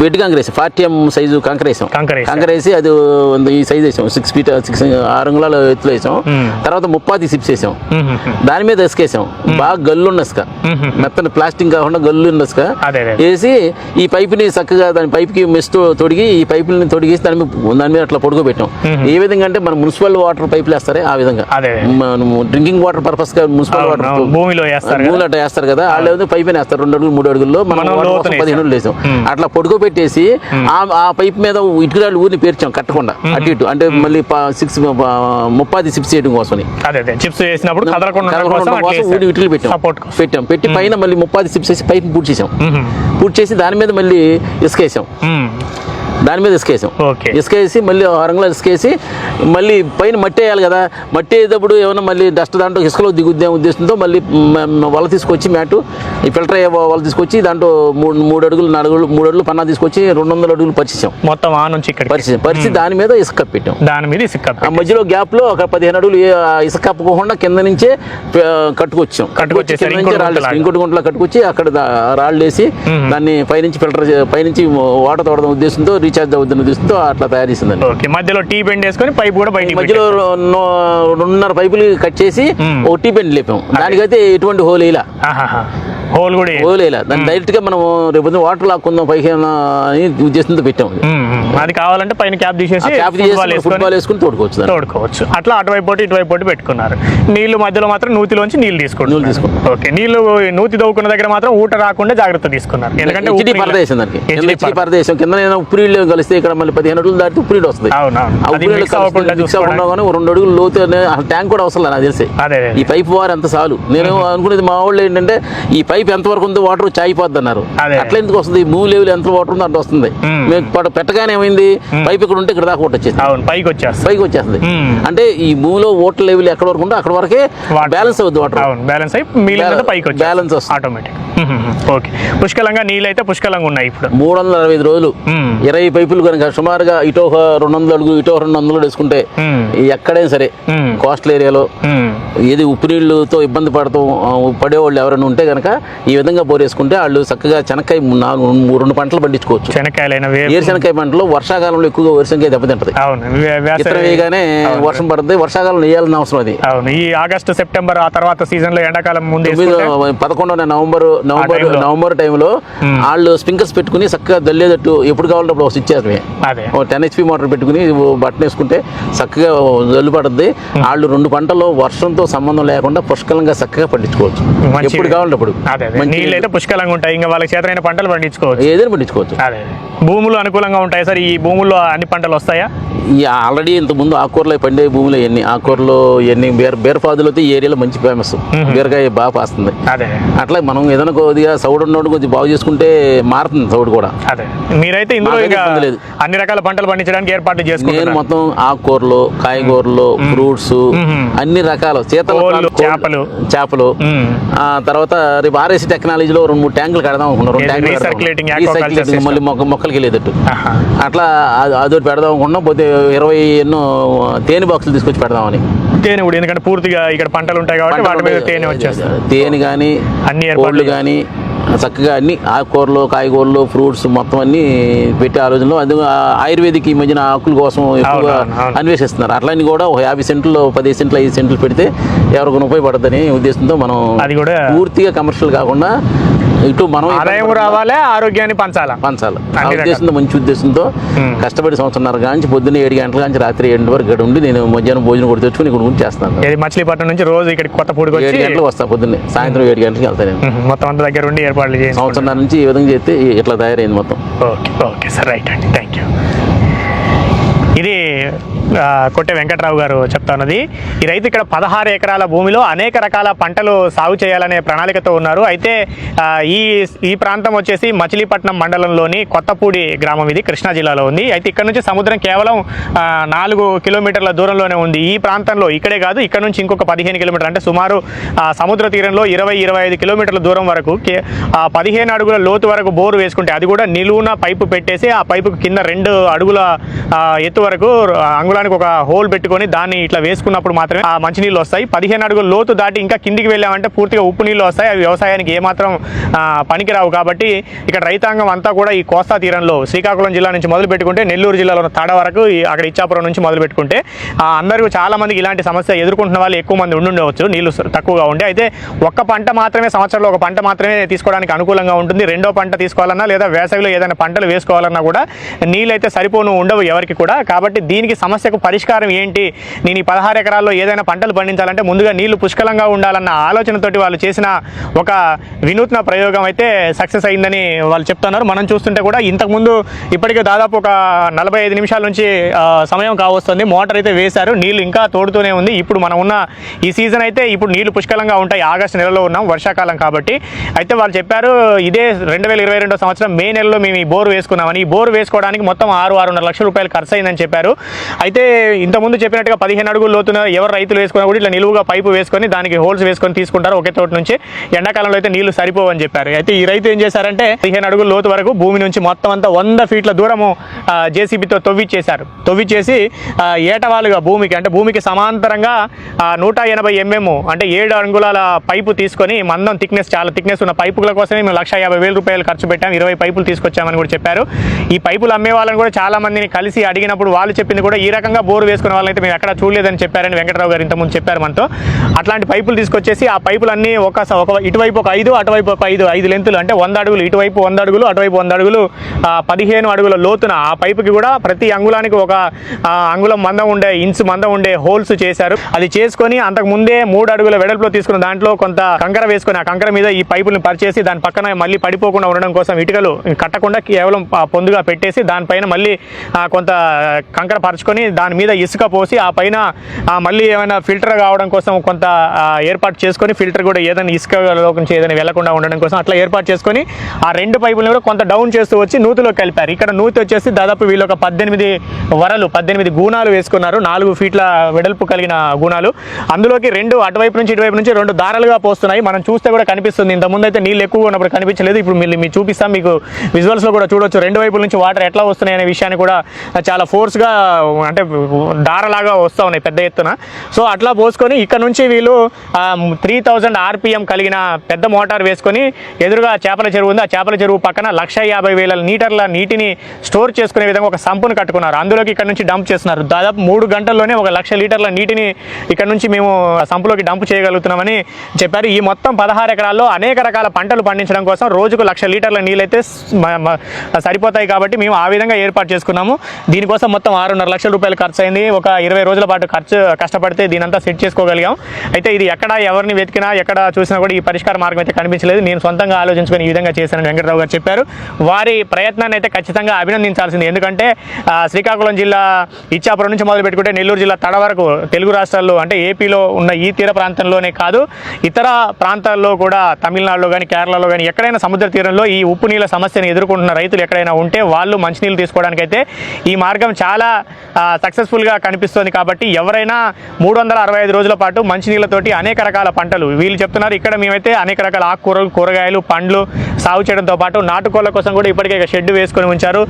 బెడ్ కంకర వేసాం, 40 mm సైజు కంకర వేసి అది ఈ సైజ్ వేసాం. 6 feet 6 అంగుళాల ఎత్తులో వేసాం. తర్వాత 30 సిప్స్ వేసాం, దాని మీద ఇసుకేసాం. బాగా గల్లు ఉన్న ఇసుక, మెత్తని ప్లాస్టిక్ కాకుండా గల్లు ఉన్న ఇసుక వేసి ఈ పైపుని చక్కగా దాని పైపుకి మెస్ తొడిగి ఈ పైపుని తొడిగేసి దాని మీద అట్లా పొడుకోబెట్టాం. ఏ విధంగా అంటే మన మున్సిపల్ వాటర్ పైపులు వేస్తారే ఆ విధంగా, డ్రింకింగ్ వాటర్ పర్పస్ గా మున్సిపల్ వాటర్ భూమిలో అట్లా వేస్తారు కదా, వాళ్ళు పైపు వేస్తారు. 2 అడుగులు 3 అడుగుల్లో మనం 15 అడుగులు వేసాం. అట్లా పొడుకోబెట్టేసి ఆ పైపు మీద ఇటుకరాళ్ళు ఊరిని పేర్చాం కట్టకుండా అటు ఇటు. అంటే మళ్ళీ 30 సిప్స్ చేయడం కోసం ఇటుకలు పెట్టాం. పెట్టి పైన మళ్ళీ 30 సిప్స్ వేసి పైప్ పూర్తి చేసాం. పూర్తి చేసి దాని మీద మళ్ళీ ఇసుకేసాం. ఇసుకేసి మళ్ళీ రంగులో ఇసుకేసి మళ్ళీ పైన మట్టి వేయాలి కదా. మట్టి వేసేటప్పుడు ఏమన్నా మళ్ళీ డస్ట్ దాంట్లో ఇసుకలో దిగుద్దే ఉద్దేశంతో మళ్ళీ వల తీసుకొచ్చి మ్యాటు ఈ ఫిల్టర్ అయ్యే వల తీసుకొచ్చి దాంట్లో 3 అడుగులు 4 అడుగులు 3 అడుగులు పన్నా తీసుకొచ్చి 200 అడుగులు పరిచేసాం. మొత్తం ఆ నుంచి పరిచి దాని మీద ఇసుక పెట్టాం. దాని మీద ఇసుక ఆ మధ్యలో గ్యాప్ లో ఒక 15 అడుగులు ఇసుక కప్పుకోకుండా కింద నుంచే కట్టుకొచ్చాం. ఇంకోటి గుంటలో కట్టుకొచ్చి అక్కడ రాళ్ళు వేసి దాన్ని పైనుంచి ఫిల్టర్ పైనుంచి వాటర్ తోడడం ఉద్దేశంతో రీఛార్జ్ అవుతున్న ఉద్దేశంతో అట్లా తయారు చేసిందండి. మధ్యలో టీ బెండ్ వేసుకొని పైప్ కూడా మధ్యలో 2.5 పైపులు కట్ చేసి ఒక టీ బెండ్ లేపాం. దానికైతే ఎటువంటి హోల్ వేయలా దాన్ని డైరెక్ట్ గా మనం రేపు వాటర్ లాక్కుందాం పైకి అని ఉద్దేశంతో పెట్టాం. అది కావాలంటే పైన క్యాప్ తీసేసి ఫుట్బాల్ వేసుకుని తోడుకోవచ్చు. అట్లా అటువైపు ఇటువైపు పెట్టుకున్నారు. నీళ్లు మధ్యలో మాత్రం నూతిలోంచి నీళ్లు తీసుకుంటారు. ఓకే, నీళ్లు నూతి దవ్వుకున్న దగ్గర మాత్రం ఊట రాకుండా జాగ్రత్త తీసుకున్నారు. ఎందుకంటే పరదేశం కింద ఉప్పు నీళ్ళు కలిస్తే ఇక్కడ మళ్ళీ 15 అడుగులు దాటితే ఉప్పు నీళ్ళు వస్తుంది. ఆ ఉప్పు నీళ్ళు మిక్స్ అవ్వకుండా కానీ 2 అడుగులు లోతు ట్యాంక్ కూడా అవసరం నాకు తెలిసి. ఈ పైప్ వారు ఎంత చాలు. నేను అనుకునేది మా వాళ్ళు ఏంటంటే ఈ పైప్ ఎంత వరకు ఉందో వాటర్ చాయిపోద్ది అన్నారు. అట్లా ఎందుకు వస్తుంది? భూమి లెవెల్ ఎంత వాటర్ ఉందో అంత వస్తుంది. మేము పెట్టగానే ఏమైంది, పైప్ ఇక్కడ ఉంటే ఇక్కడ దాకా ఓటు వచ్చేది, పైకి వచ్చేస్తుంది. అంటే ఈ భూమిలో వాటర్ లెవెల్ ఎక్కడ వరకు ఉందో అక్కడ వరకే బ్యాలెన్స్ అవుద్ది వాటర్, బ్యాలెన్స్ వస్తుంది ఆటోమేటిక్. ఓకే, పుష్కలంగా నీళ్ళు అయితే పుష్కలంగా ఉన్నాయి. ఇప్పుడు 365 రోజులు 20 పైపులు కనుక సుమారుగా ఇటో 200 అడుగు ఇటో 200 వేసుకుంటే ఎక్కడైనా సరే కోస్టల్ ఏరియాలో ఏది ఉప్పు నీళ్ళతో ఇబ్బంది పడేవాళ్ళు ఎవరైనా ఉంటే కనుక ఈ విధంగా బోర్ వేసుకుంటే వాళ్ళు చక్కగా చెనక్కాయ 2 పంటలు పండించుకోవచ్చు. ఏరుశనక్కాయ పంటలు వర్షాకాలంలో ఎక్కువగా వేరుశనక్కాయ దెబ్బతింటది. ఇతర వేయగానే వర్షం పడుతుంది, వర్షాకాలం వేయాల్సిన అవసరం అది. ఈ ఆగస్టు సెప్టెంబర్ ఆ తర్వాత సీజన్ లో ఎండాకాలం ముందు 11వ నవంబర్ టైంలో వాళ్ళు స్ప్రింకర్స్ పెట్టుకుని చక్కగా దల్లేదట్టు ఎప్పుడు కావాలంటే అప్పుడు ఇచ్చేది. 10 HP మోటార్ పెట్టుకుని బట్టన్ వేసుకుంటే చక్కగా జల్లు పడుతుంది. వాళ్ళు 2 పంటలు వర్షంతో సంబంధం లేకుండా పుష్కలంగా చక్కగా పండించుకోవచ్చు. ఎప్పుడు కావాలంటే అప్పుడు నీళ్ళు అయితే పుష్కలంగా ఉంటాయి. ఇంకా వాళ్ళకి చేతనైన పంటలు పండించుకోవచ్చు, ఏదైనా పండించుకోవచ్చు. భూములు అనుకూలంగా ఉంటాయి సార్. ఈ భూముల్లో అన్ని పంటలు వస్తాయా? ఆల్రెడీ ఇంతకుముందు ఆకుకూరలు పండే భూములు ఎన్ని ఆకుకూరలు ఎన్ని బీరపాదులు అయితే ఈ ఏరియాలో మంచి ఫేమస్, బీరకాయ బాగా పాస్తుంది. అట్లా మనం ఏదైనా కొద్దిగా సౌడు ఉన్నోడు కొంచెం బాగు చేసుకుంటే మారుతుంది సౌడు కూడా. మీరైతే ఇందులో లేదు, అన్ని రకాల పంటలు పండించడానికి ఏర్పాట్లు చేసుకుంటారు. నేను మొత్తం ఆకుకూరలు, కాయగూరలు, ఫ్రూట్స్, అన్ని రకాల చేపలు తర్వాత రేపు RSC టెక్నాలజీలో 2-3 ట్యాంకులు కడదాం అనుకున్నాం. 2 ట్యాంకులు మళ్ళీ మొక్కలకి లేదట్టు అట్లా అదొకటి పెడదాం అనుకున్నాం. పోతే 20 ఎన్నో తేనె బాక్సులు తీసుకొచ్చి పెడదామని. తేనె కూడా ఎందుకంటే పూర్తిగా ఇక్కడ పంటలు ఉంటాయి కాబట్టి వాటి మీద తేనె వచ్చేస్తుంది. తేనె కానీ అన్ని కోళ్ళు కానీ చక్కగా అన్ని ఆకుకూరలు, కాయగూరలు, ఫ్రూట్స్ మొత్తం అన్ని పెట్టే ఆలోచనలో. అందుకు ఆయుర్వేదిక్ ఈ మధ్యన ఆకుల కోసం ఎక్కువగా అన్వేషిస్తున్నారు. అట్లని కూడా ఒక 50 సెంట్లు 15 సెంట్లు 5 సెంట్లు పెడితే ఎవరికైనా ఉపయోగపడదని ఉద్దేశంతో మనం అది కూడా పూర్తిగా కమర్షియల్ కాకుండా ఇటు మనం ఆదాయం రావాలి, ఆరోగ్యాన్ని పంచాలి. ఉద్దేశంతో మంచి ఉద్దేశంతో కష్టపడి 1.5 నుంచి పొద్దున్న 7 గంటల నుంచి రాత్రి 8 వరకు ఇక్కడ ఉండి నేను మధ్యాహ్నం భోజనం కూడా తెచ్చుకుని ఇక్కడ ఉండి చేస్తాను. మచిలీపట్నం నుంచి రోజు ఇక్కడ కొత్తపూడికి 7 గంటలకు వస్తాను. పొద్దున్నే సాయంత్రం 7 గంటలకు వెళ్తాను. మొత్తం అంత దగ్గర ఉండి ఏర్పాట్లు చేసి 1.5 నుంచి ఈ విధంగా చేస్తే ఇట్లా తయారైంది మొత్తం. ఓకే సార్, రైట్ అండి, థ్యాంక్ యూ. ఇది కొట్టె వెంకట్రావు గారు చెప్తున్నది. ఈ రైతు ఇక్కడ 16 ఎకరాల భూమిలో అనేక రకాల పంటలు సాగు చేయాలనే ప్రణాళికతో ఉన్నారు. అయితే ఈ ప్రాంతం వచ్చేసి మచిలీపట్నం మండలంలోని కొత్తపూడి గ్రామం, ఇది కృష్ణా జిల్లాలో ఉంది. అయితే ఇక్కడ నుంచి సముద్రం కేవలం 4 కిలోమీటర్ల దూరంలోనే ఉంది. ఈ ప్రాంతంలో ఇక్కడే కాదు, ఇక్కడ నుంచి ఇంకొక 15 కిలోమీటర్లు అంటే సుమారు సముద్ర తీరంలో 20-25 కిలోమీటర్ల దూరం వరకు 15 అడుగుల లోతు వరకు బోరు వేసుకుంటే, అది కూడా నిలువున పైపు పెట్టేసి ఆ పైపుకి కింద 2 అడుగుల ఎత్తు వరకు అంగుళానికి ఒక హోల్ పెట్టుకొని దాన్ని ఇట్లా వేసుకున్నప్పుడు మాత్రమే ఆ మంచినీళ్ళు వస్తాయి. 15 అడుగుల లోతు దాటి ఇంకా కిందికి వెళ్ళామంటే పూర్తిగా ఉప్పు నీళ్ళు వస్తాయి. అవి వ్యవసాయానికి ఏమాత్రం పనికిరావు. కాబట్టి ఇక్కడ రైతాంగం అంతా కూడా ఈ కోస్తా తీరంలో శ్రీకాకుళం జిల్లా నుంచి మొదలు పెట్టుకుంటే నెల్లూరు జిల్లాలో తడ వరకు అక్కడ ఇచ్చాపురం నుంచి మొదలు పెట్టుకుంటే అందరూ చాలా మందికి ఇలాంటి సమస్య ఎదుర్కొంటున్న వాళ్ళు ఎక్కువ మంది ఉండవచ్చు, నీళ్లు తక్కువగా ఉండే. అయితే ఒక్క పంట మాత్రమే, సంవత్సరంలో ఒక పంట మాత్రమే తీసుకోవడానికి అనుకూలంగా ఉంటుంది. రెండో పంట తీసుకోవాలన్నా లేదా వేసవిలో ఏదైనా పంటలు వేసుకోవాలన్నా కూడా నీళ్ళు అయితే సరిపోను ఉండవు ఎవరికి కూడా. కాబట్టి దీనికి సమస్యకు పరిష్కారం ఏంటి? నేను ఈ 16 ఎకరాల్లో ఏదైనా పంటలు పండించాలంటే ముందుగా నీళ్లు పుష్కలంగా ఉండాలన్న ఆలోచనతోటి వాళ్ళు చేసిన ఒక వినూత్న ప్రయోగం అయితే సక్సెస్ అయిందని వాళ్ళు చెప్తున్నారు. మనం చూస్తుంటే కూడా ఇంతకుముందు ఇప్పటికే దాదాపు ఒక 45 నిమిషాల నుంచి సమయం కావస్తుంది. మోటార్ అయితే వేశారు, నీళ్లు ఇంకా తోడుతూనే ఉంది. ఇప్పుడు మనం ఉన్న ఈ సీజన్ అయితే ఇప్పుడు నీళ్లు పుష్కలంగా ఉంటాయి. ఆగస్టు నెలలో ఉన్నాం, వర్షాకాలం కాబట్టి. అయితే వాళ్ళు చెప్పారు ఇదే 2022 సంవత్సరం మే నెలలో మేము ఈ బోరు వేసుకున్నామని. ఈ బోరు వేసుకోవడానికి మొత్తం 6-6.5 లక్షల రూపాయలు ఖర్చు అయిందని చెప్పారు. అయితే ఇంతకుముందు చెప్పినట్టుగా 15 అడుగులు లోతున ఎవరు రైతులు వేసుకున్నా కూడా ఇట్లా నిలువుగా పైపు వేసుకొని దానికి హోల్స్ వేసుకొని తీసుకుంటారు ఒకే తోట నుంచి. ఎండాకాలంలో అయితే నీళ్లు సరిపోవని చెప్పారు. అయితే ఈ రైతు ఏం చేశారంటే 15 అడుగుల లోతు వరకు భూమి నుంచి మొత్తం అంతా 100 ఫీట్ల దూరము JCBతో తవ్విచ్చేసి ఏటవాలుగా భూమికి సమాంతరంగా 180 mm అంటే 7 అంగుళాల పైపు తీసుకొని మందం చాలా థిక్నెస్ ఉన్న పైపుల కోసమే మేము 1,50,000 రూపాయలు ఖర్చు పెట్టాం. 20 పైపులు తీసుకొచ్చామని కూడా చెప్పారు. ఈ పైపులు అమ్మే వాళ్ళని కూడా చాలా మందిని కలిసి అడిగినప్పుడు వాళ్ళు చెప్పింది కూడా ఈ రకం రకంగా బోరు వేసుకునే వాళ్ళైతే మేము ఎక్కడ చూడలేదని చెప్పారని వెంకటరావు గారు ఇంతకుముందు చెప్పారు మనతో. అట్లాంటి పైపులు తీసుకొచ్చేసి ఆ పైపులన్నీ ఒక ఇటువైపు ఒక 5 అటువైపు ఒక 5 లెంతులు అంటే 100 అడుగులు, ఇటువైపు 100 అడుగులు అటువైపు 100 అడుగులు, 15 అడుగుల లోతున ఆ పైపుకి కూడా ప్రతి అంగుళానికి ఒక అంగుళం మందం ఉండే, ఇంచు మందం ఉండే హోల్స్ చేశారు. అది చేసుకొని అంతకు ముందే 3 అడుగుల వెడల్పులో తీసుకున్న దాంట్లో కొంత కంకర వేసుకొని ఆ కంకర మీద ఈ పైపులను పరిచేసి దాని పక్కన మళ్ళీ పడిపోకుండా ఉండడం కోసం ఇటుకలు కట్టకుండా కేవలం పొందుగా పెట్టేసి దానిపైన మళ్ళీ కొంత కంకర పరుచుకొని దాని మీద ఇసుక పోసి ఆ పైన మళ్ళీ ఏమైనా ఫిల్టర్ కావడం కోసం కొంత ఏర్పాటు చేసుకొని ఫిల్టర్ కూడా ఏదైనా ఇసుకలో నుంచి ఏదైనా వెళ్లకుండా ఉండడం కోసం అట్లా ఏర్పాటు చేసుకొని ఆ 2 పైపులను కూడా కొంత డౌన్ చేస్తూ వచ్చి నూతిలో కలిపారు. ఇక్కడ నూతి వచ్చేసి దాదాపు వీళ్ళు ఒక 18 గూణాలు వేసుకున్నారు, 4 ఫీట్ల వెడల్పు కలిగిన గూణాలు. అందులోకి 2 అటువైపు నుంచి ఇటువైపు నుంచి 2 దారాలుగా పోస్తున్నాయి. మనం చూస్తే కూడా కనిపిస్తుంది. ఇంతకుముందు అయితే నీళ్ళు ఎక్కువ ఉన్నప్పుడు కనిపించలేదు, ఇప్పుడు మీరు చూపిస్తాం, మీకు విజువల్స్లో కూడా చూడొచ్చు 2 వైపుల నుంచి వాటర్ ఎట్లా వస్తున్నాయి అనే విషయాన్ని కూడా చాలా ఫోర్స్గా అంటే దారలాగా వస్తూ ఉన్నాయి పెద్ద ఎత్తున. సో అట్లా పోసుకొని ఇక్కడ నుంచి వీళ్ళు 3000 RPM కలిగిన పెద్ద మోటార్ వేసుకొని ఎదురుగా చేపల చెరువు ఉంది, ఆ చేపల చెరువు పక్కన 150,000 లీటర్ల నీటిని స్టోర్ చేసుకునే విధంగా ఒక సంపును కట్టుకున్నారు. అందులోకి ఇక్కడ నుంచి డంప్ చేస్తున్నారు. దాదాపు 3 గంటల్లోనే 1,00,000 లీటర్ల నీటిని ఇక్కడ నుంచి మేము సంపులోకి డంప్ చేయగలుగుతున్నామని చెప్పారు. ఈ మొత్తం 16 ఎకరాల్లో అనేక రకాల పంటలు పండించడం కోసం రోజుకు 1,00,000 లీటర్ల నీళ్ళైతే సరిపోతాయి కాబట్టి మేము ఆ విధంగా ఏర్పాటు చేసుకున్నాము. దీనికోసం మొత్తం 6.5 లక్షల రూపాయలు ఖర్చు అయింది. ఒక 20 రోజుల పాటు కష్టపడితే దీనంతా సెట్ చేసుకోగలిగాం. అయితే ఇది ఎక్కడ ఎవరిని వెతికినా ఎక్కడ చూసినా కూడా ఈ పరిష్కార మార్గం అయితే కనిపించలేదు. నేను సొంతంగా ఆలోచించుకొని ఈ విధంగా చేశానని వెంకటరావు గారు చెప్పారు. వారి ప్రయత్నాన్ని అయితే ఖచ్చితంగా అభినందించాల్సింది. ఎందుకంటే శ్రీకాకుళం జిల్లా ఇచ్చాపురం నుంచి మొదలు పెట్టుకుంటే నెల్లూరు జిల్లా తడ వరకు తెలుగు రాష్ట్రాల్లో అంటే ఏపీలో ఉన్న ఈ తీర ప్రాంతంలోనే కాదు ఇతర ప్రాంతాల్లో కూడా తమిళనాడులో కానీ కేరళలో కానీ ఎక్కడైనా సముద్ర తీరంలో ఈ ఉప్పు నీళ్ళ సమస్యను ఎదుర్కొంటున్న రైతులు ఎక్కడైనా ఉంటే వాళ్ళు మంచినీళ్ళు తీసుకోవడానికైతే ఈ మార్గం చాలా సక్సెస్ఫుల్గా కనిపిస్తుంది. కాబట్టి ఎవరైనా 365 రోజుల పాటు మంచినీళ్ళతోటి అనేక రకాల పంటలు వీళ్ళు చెప్తున్నారు. ఇక్కడ మేమైతే అనేక రకాల ఆకుకూరలు, కూరగాయలు, పండ్లు సాగు చేయడంతో పాటు నాటుకోళ్ల కోసం కూడా ఇప్పటికే షెడ్ వేసుకొని ఉంచారు.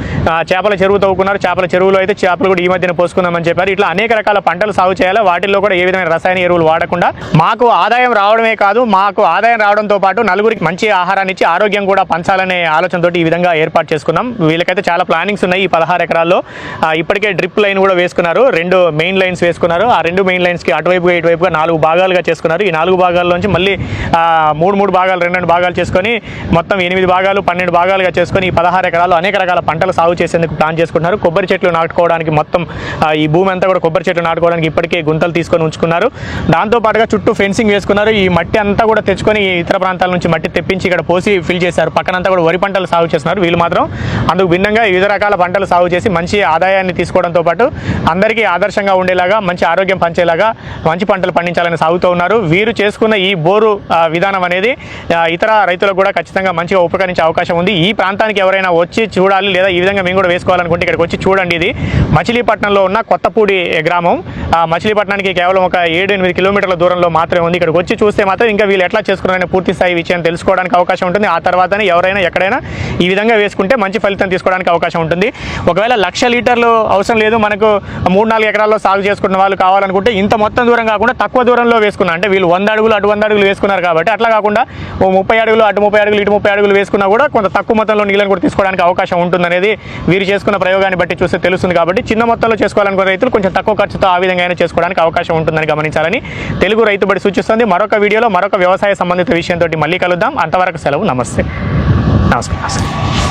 చేపల చెరువు తవ్వుకున్నారు. చేపల చెరువులో అయితే చేపలు కూడా ఈ మధ్యన పోసుకుందామని చెప్పారు. ఇట్లా అనేక రకాల పంటలు సాగు చేయాలి. వాటిల్లో కూడా ఏ విధమైన రసాయన ఎరువులు వాడకుండా మాకు ఆదాయం రావడమే కాదు, మాకు ఆదాయం రావడంతో పాటు నలుగురికి మంచి ఆహారాన్ని ఇచ్చి ఆరోగ్యం కూడా పంచాలనే ఆలోచనతోటి ఈ విధంగా ఏర్పాటు చేసుకున్నాం. వీళ్ళకైతే చాలా ప్లానింగ్స్ ఉన్నాయి. ఈ 16 ఎకరాల్లో ఇప్పటికే డ్రిప్ లైన్ కూడా వేసుకున్నారు. 2 మెయిన్ లైన్స్ వేసుకున్నారు. ఆ 2 మెయిన్ లైన్స్కి అటువైపుగా ఇటువైపుగా 4 భాగాలుగా చేసుకున్నారు. ఈ 4 భాగాల్లోంచి మళ్ళీ 3 భాగాలు 2 భాగాలు చేసుకొని మొత్తం 8 భాగాలు 12 భాగాలుగా చేసుకొని ఈ 16 ఎకరాల్లో అనేక రకాల పంటలు సాగు చేసేందుకు ప్లాన్ చేసుకుంటున్నారు. కొబ్బరి చెట్లు నాటుకోవడానికి మొత్తం ఈ భూమి అంతా కూడా కొబ్బరి చెట్లు నాటుకోవడానికి ఇప్పటికే గుంతలు తీసుకొని ఉంచుకున్నారు. దాంతోపాటుగా చుట్టూ ఫెన్సింగ్ వేసుకున్నారు. ఈ మట్టి అంతా కూడా తెచ్చుకొని ఇతర ప్రాంతాల నుంచి మట్టి తెప్పించి ఇక్కడ పోసి ఫిల్ చేశారు. పక్కనంతా కూడా వరి పంటలు సాగు చేస్తున్నారు. వీళ్ళు మాత్రం అందుకు భిన్నంగా వివిధ రకాల పంటలు సాగు చేసి మంచి ఆదాయాన్ని తీసుకోవడంతో పాటు అందరికీ ఆదర్శంగా ఉండేలాగా మంచి ఆరోగ్యం పంచేలాగా మంచి పంటలు పండించాలని సాగుతూ ఉన్నారు. వీరు చేసుకున్న ఈ బోరు విధానం అనేది ఇతర రైతులకు కూడా ఖచ్చితంగా మంచిగా ఉపకరించే అవకాశం ఉంది. ఈ ప్రాంతానికి ఎవరైనా వచ్చి చూడాలి లేదా ఈ విధంగా మేము కూడా వేసుకోవాలనుకుంటే ఇక్కడికి వచ్చి చూడండి. ఇది మచిలీపట్నంలో ఉన్న కొత్తపూడి గ్రామం. మచిలీపట్నానికి కేవలం ఒక 7-8 కిలోమీటర్ల దూరంలో మాత్రమే ఉంది. ఇక్కడికి వచ్చి చూస్తే మాత్రం ఇంకా వీళ్ళు ఎట్లా చేసుకున్నారనే పూర్తి స్థాయి విషయం తెలుసుకోవడానికి అవకాశం ఉంటుంది. ఆ తర్వాతనే ఎవరైనా ఎక్కడైనా ఈ విధంగా వేసుకుంటే మంచి ఫలితం తీసుకోవడానికి అవకాశం ఉంటుంది. ఒకవేళ 1,00,000 లీటర్లు అవసరం లేదు, మనకు 3-4 ఎకరాల్లో సాగు చేసుకున్న వాళ్ళు కావాలనుకుంటే ఇంత మొత్తం దూరం కాకుండా తక్కువ దూరంలో వేసుకున్నారు. అంటే వీళ్ళు 100 అడుగులు అటు 100 అడుగులు వేసుకున్నారు కాబట్టి అట్లా కాకుండా 30 అడుగులు అటు 30 అడుగులు ఇటు 30 అడుగులు వేసుకున్నా కూడా కొంత తక్కువ మొత్తంలో నీళ్ళని కూడా తీసుకోవడానికి అవకాశం ఉంటుందనేది వీరు చేసుకున్న ప్రయోగాన్ని బట్టి చూస్తే తెలుస్తుంది. కాబట్టి చిన్న మొత్తంలో చేసుకోవాలనుకున్న రైతులు కొంచెం తక్కువ ఖర్చుతో ఆ విధంగా చేసుకోవడానికి అవకాశం ఉంటుందని గమనించాలని తెలుగు రైతు బడి సూచిస్తుంది. మరొక వీడియోలో మరొక వ్యవసాయ సంబంధిత విషయంతో మళ్ళీ కలుద్దాం. అంతవరకు సెలవు. నమస్తే, నమస్కారం.